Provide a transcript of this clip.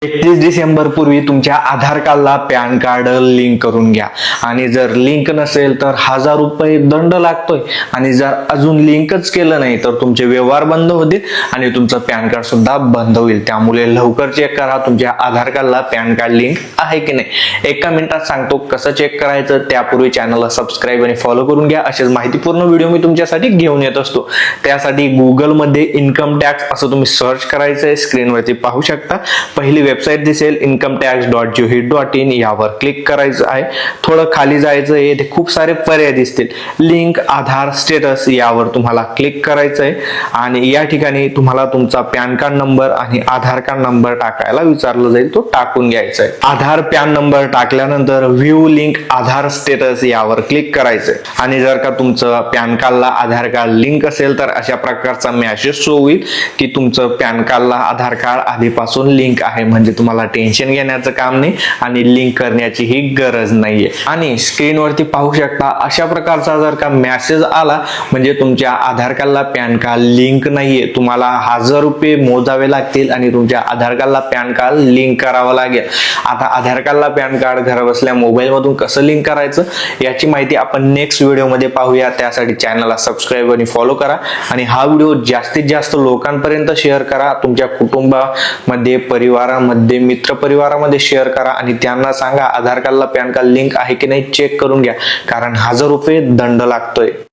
31 डिसेंबर पूर्वी तुमच्या आधार कार्डला पॅन कार्ड लिंक करून घ्या आणि जर लिंक नसेल तर 1000 रुपये दंड लागतोय आणि जर अजून लिंकच केलं नाही तर तुमचे व्यवहार बंद होतील आणि तुमचं पॅन कार्ड सुद्धा बंद होईल। त्यामुळे लवकर चेक करा तुमच्या आधार कार्डला पॅन कार्ड लिंक आहे की नाही। एका मिनिटात सांगतो कसं चेक करायचं, त्यापूर्वी चॅनलला सबस्क्राईब आणि फॉलो करून घ्या। असेच माहितीपूर्ण व्हिडिओ मी तुमच्यासाठी घेऊन येत असतो। त्यासाठी गुगल मध्ये इन्कम टॅक्स असं तुम्ही सर्च करायचंय, स्क्रीनवरती पाहू शकता। पहिली वेबसाईट दिसेल incometax.gov.in, यावर क्लिक करायचं आहे। थोडं खाली जायचं आहे, इथे खूप सारे पर्याय दिसतील। लिंक आधार स्टेटस यावर तुम्हाला क्लिक करायचं आहे आणि या ठिकाणी तुम्हाला तुमचा पॅन कार्ड नंबर आणि आधार कार्ड नंबर टाकायला विचारलं जाईल, तो टाकून घ्यायचा आहे। आधार पॅन नंबर टाकल्यानंतर व्ह्यू लिंक आधार स्टेटस यावर क्लिक करायचंय आणि जर का तुमचं पॅन कार्डला आधार कार्ड लिंक असेल तर अशा प्रकारचा मेसेज शो होईल की तुमचं पॅन कार्डला आधार कार्ड आधीपासून लिंक आहे, म्हणजे तुम्हाला टेन्शन घेण्याचं काम नाही आणि लिंक करण्याची ही गरज नाहीये। आणि स्क्रीनवरती पाहू शकता अशा प्रकारचा जर का मेसेज आला म्हणजे तुमच्या आधार कार्डला पॅन कार्ड लिंक नाहीये, तुम्हाला 1000 रुपये मोजावे लागतील आणि तुमच्या आधार कार्डला पॅन कार्ड लिंक करावं लागेल। आता आधार कार्डला पॅन कार्ड घर बसल्या मोबाईल मधून कसं लिंक करायचं याची माहिती आपण नेक्स्ट व्हिडिओ मध्ये पाहूया। त्यासाठी चॅनलला सबस्क्राईब आणि फॉलो करा आणि हा व्हिडिओ जास्तीत जास्त लोकांपर्यंत शेअर करा। तुमच्या कुटुंबामध्ये, परिवारामध्ये, मित्र परिवारामध्ये शेअर करा आणि त्यांना सांगा आधार कार्डला पॅन कार्ड लिंक आहे की नाही चेक करून घ्या, कारण 1000 रुपये दंड लागतोय।